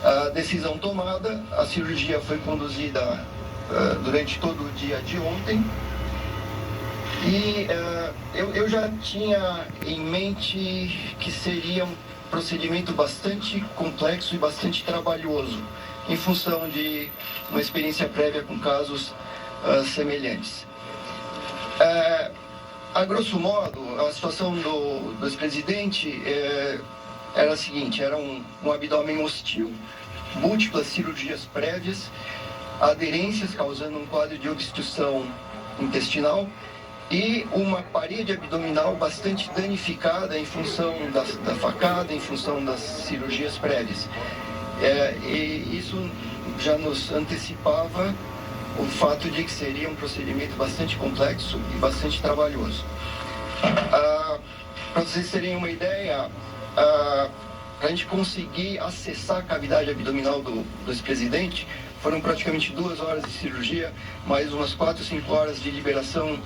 A decisão tomada, a cirurgia foi conduzida durante todo o dia de ontem. E eu já tinha em mente que seria um procedimento bastante complexo e bastante trabalhoso, em função de uma experiência prévia com casos semelhantes. A grosso modo, a situação do ex-presidente era a seguinte: era um abdômen hostil, múltiplas cirurgias prévias, aderências causando um quadro de obstrução intestinal e uma parede abdominal bastante danificada em função da facada, em função das cirurgias prévias. E isso já nos antecipava o fato de que seria um procedimento bastante complexo e bastante trabalhoso. Para vocês terem uma ideia, para a gente conseguir acessar a cavidade abdominal do ex-presidente, foram praticamente 2 horas de cirurgia, mais umas 4, 5 horas de liberação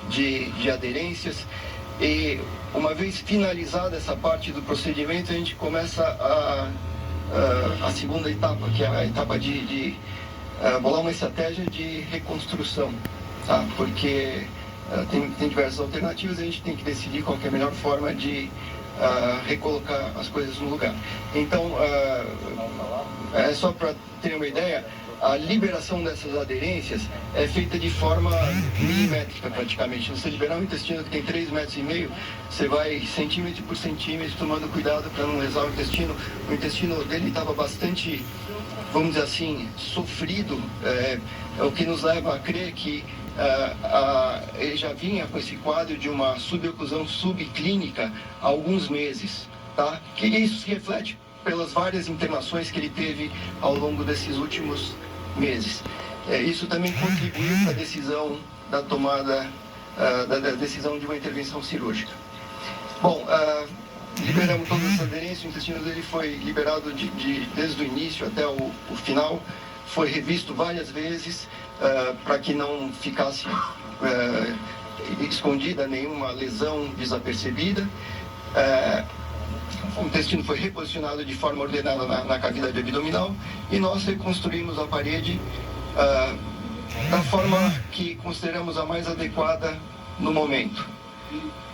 de aderências. E uma vez finalizada essa parte do procedimento, a gente começa a segunda etapa, que é a etapa de bolar uma estratégia de reconstrução, tá? Porque tem diversas alternativas e a gente tem que decidir qual que é a melhor forma de recolocar as coisas no lugar. Então, só para ter uma ideia, a liberação dessas aderências é feita de forma milimétrica praticamente. Você liberar um intestino que tem 3,5 metros, você vai centímetro por centímetro, tomando cuidado para não lesar o intestino. O intestino dele estava bastante, vamos dizer assim, sofrido, o que nos leva a crer que ele já vinha com esse quadro de uma suboclusão subclínica há alguns meses, tá? Que isso se reflete pelas várias internações que ele teve ao longo desses últimos meses. Isso também contribuiu para a decisão da tomada, da decisão de uma intervenção cirúrgica. Bom, liberamos todas as aderências, o intestino dele foi liberado desde o início até o final, foi revisto várias vezes para que não ficasse escondida nenhuma lesão desapercebida. O intestino foi reposicionado de forma ordenada na cavidade abdominal e nós reconstruímos a parede da forma que consideramos a mais adequada no momento.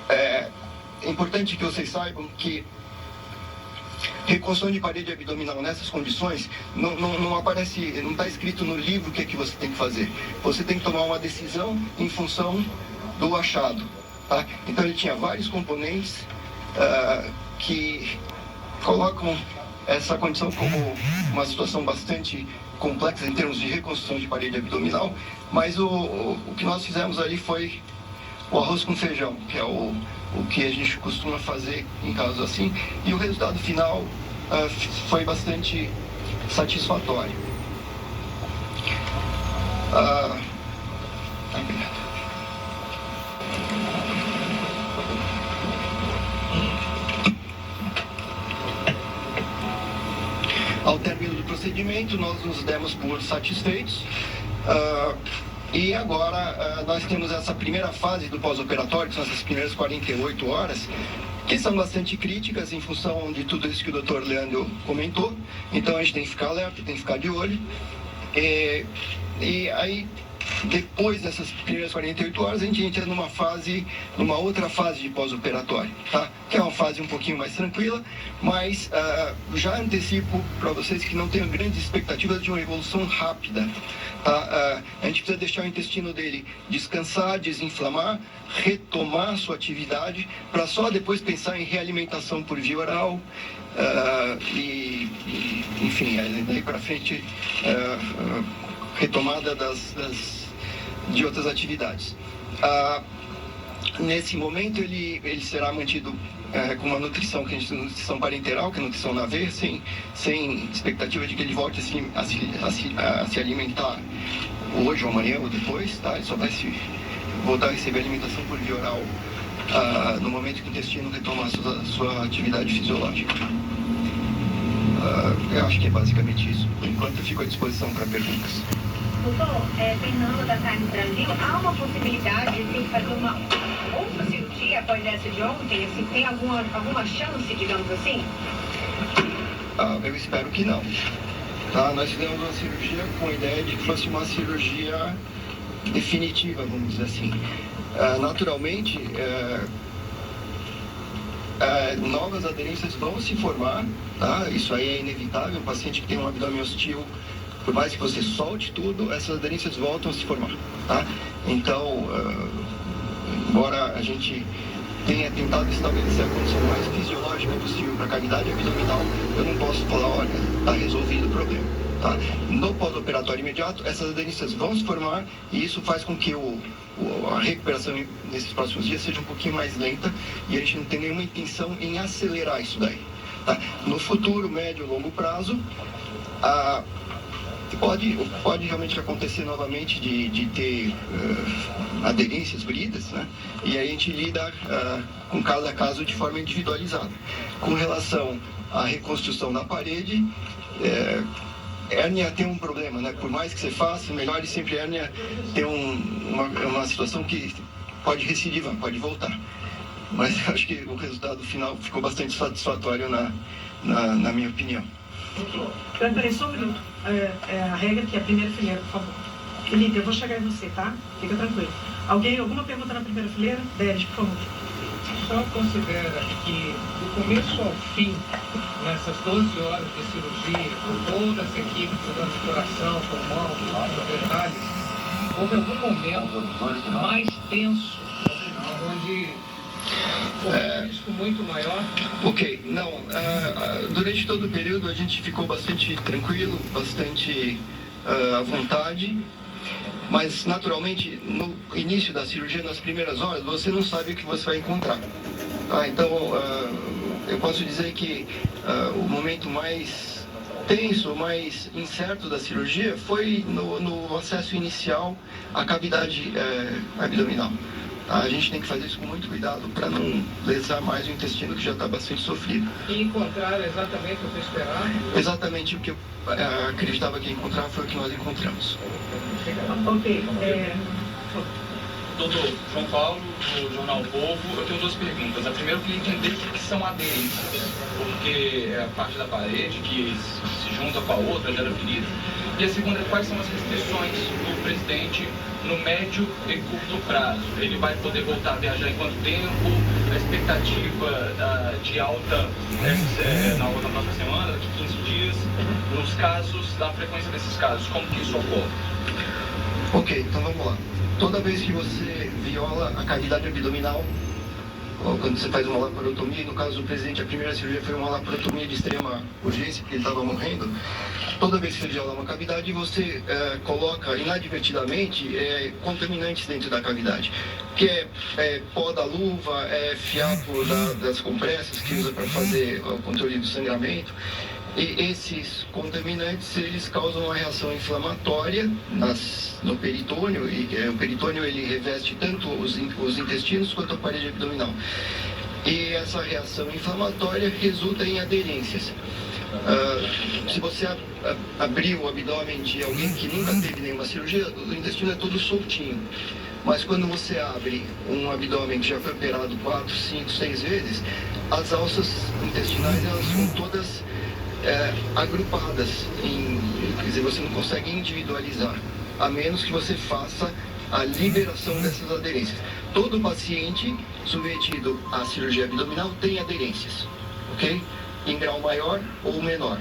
É importante que vocês saibam que reconstrução de parede abdominal nessas condições não aparece, não está escrito no livro o que é que você tem que fazer. Você tem que tomar uma decisão em função do achado, tá? Então ele tinha vários componentes que colocam essa condição como uma situação bastante complexa em termos de reconstrução de parede abdominal, mas o que nós fizemos ali foi o arroz com feijão, que é o que a gente costuma fazer em casos assim, e o resultado final foi bastante satisfatório. Obrigado. Ao término do procedimento, nós nos demos por satisfeitos e agora nós temos essa primeira fase do pós-operatório, que são essas primeiras 48 horas, que são bastante críticas em função de tudo isso que o Dr. Leandro comentou. Então a gente tem que ficar alerta, tem que ficar de olho. E aí, depois dessas primeiras 48 horas, a gente entra numa outra fase de pós-operatório, tá? Que é uma fase um pouquinho mais tranquila, mas já antecipo para vocês que não tenham grandes expectativas de uma evolução rápida, tá? A gente precisa deixar o intestino dele descansar, desinflamar, retomar sua atividade, para só depois pensar em realimentação por via oral, enfim, daí para frente retomada de outras atividades. Nesse momento ele será mantido com uma nutrição, que a gente chama de nutrição parenteral, que é nutrição na veia, sem expectativa de que ele volte a se alimentar hoje ou amanhã ou depois, tá? Ele só vai voltar a receber alimentação por via oral no momento que o intestino retomar a sua atividade fisiológica. Eu acho que é basicamente isso. Por enquanto eu fico à disposição para perguntas. Doutor, Fernando da Times Brasil, há uma possibilidade de fazer uma outra cirurgia após essa de ontem? Assim, tem alguma chance, digamos assim? Eu espero que não. Tá? Nós fizemos uma cirurgia com a ideia de que fosse uma cirurgia definitiva, vamos dizer assim. Naturalmente, novas aderências vão se formar, tá? Isso aí é inevitável. Um paciente que tem um abdômen hostil, por mais que você solte tudo, essas aderências voltam a se formar, tá? Então, embora a gente tenha tentado estabelecer a condição mais fisiológica possível para a cavidade abdominal, eu não posso falar, olha, está resolvido o problema, tá? No pós-operatório imediato, essas aderências vão se formar e isso faz com que a recuperação nesses próximos dias seja um pouquinho mais lenta e a gente não tem nenhuma intenção em acelerar isso daí, tá? No futuro, médio e longo prazo, pode realmente acontecer novamente de ter aderências bridas, né? E aí a gente lida com cada caso de forma individualizada. Com relação à reconstrução da parede, hérnia tem um problema, né? Por mais que você faça, melhor sempre hérnia tem uma situação que pode recidivar, pode voltar. Mas eu acho que o resultado final ficou bastante satisfatório na minha opinião. Peraí, só um minuto. A regra aqui, a primeira fileira, por favor. Felipe, eu vou chegar em você, tá? Fica tranquilo. Alguma pergunta na primeira fileira? Deles, por favor. Só considera que do começo ao fim, nessas 12 horas de cirurgia, com toda essa equipe cuidando do coração, pulmão, detalhes, houve algum momento mais tenso, onde houve um risco muito maior? Ok, não. Durante todo o período a gente ficou bastante tranquilo, bastante à vontade, mas naturalmente no início da cirurgia, nas primeiras horas, você não sabe o que você vai encontrar. Então, eu posso dizer que o momento mais tenso, mais incerto da cirurgia foi no acesso inicial à cavidade abdominal. A gente tem que fazer isso com muito cuidado para não lesar mais o intestino, que já está bastante sofrido. E encontrar exatamente o que esperava? Exatamente o que eu acreditava que ia encontrar foi o que nós encontramos. Ok. Doutor João Paulo, do Jornal Povo, eu tenho duas perguntas. A primeira, eu queria entender o que são aderências, porque é a parte da parede que se junta com a outra, gera ferida. E a segunda, quais são as restrições do presidente no médio e curto prazo? Ele vai poder voltar a viajar em quanto tempo? A expectativa de alta na próxima semana, daqui 15 dias? Nos casos, da frequência desses casos, como que isso ocorre? Ok, então vamos lá. Toda vez que você viola a cavidade abdominal, ou quando você faz uma laparotomia, no caso do presidente, a primeira cirurgia foi uma laparotomia de extrema urgência, porque ele estava morrendo. Toda vez que você viola uma cavidade, você coloca inadvertidamente contaminantes dentro da cavidade, que é pó da luva, fiapo das compressas que usa para fazer o controle do sangramento. E esses contaminantes, eles causam uma reação inflamatória no peritônio, e o peritônio ele reveste tanto os intestinos quanto a parede abdominal. E essa reação inflamatória resulta em aderências. Se você abrir o abdômen de alguém que nunca teve nenhuma cirurgia, o intestino é todo soltinho. Mas quando você abre um abdômen que já foi operado 4, 5, 6 vezes, as alças intestinais elas são todas agrupadas, quer dizer, você não consegue individualizar, a menos que você faça a liberação dessas aderências. Todo paciente submetido à cirurgia abdominal tem aderências, ok? Em grau maior ou menor.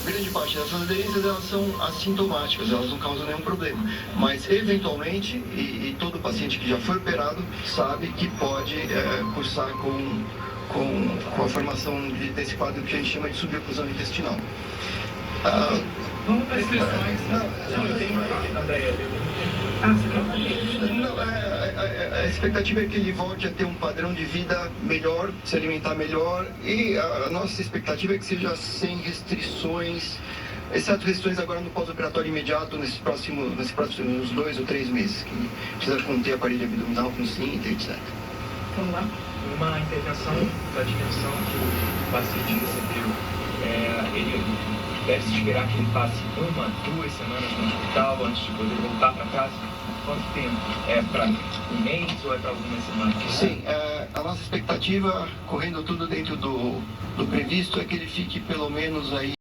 Grande parte dessas aderências elas são assintomáticas, elas não causam nenhum problema, mas eventualmente, e todo paciente que já foi operado sabe que pode cursar com a formação desse quadro que a gente chama de suboclusão intestinal. Vamos para as questões. A expectativa é que ele volte a ter um padrão de vida melhor, se alimentar melhor, e a nossa expectativa é que seja sem restrições, exceto restrições agora no pós-operatório imediato, nesses próximos 2 ou 3 meses, que precisa conter a parede abdominal com cinta, etc. Vamos lá. Uma intervenção da dimensão que o paciente recebeu, ele deve-se esperar que ele passe 1, 2 semanas no hospital antes de poder voltar para casa? Quanto tempo? É para um mês ou é para algumas semanas? Sim, a nossa expectativa, correndo tudo dentro do previsto, é que ele fique pelo menos aí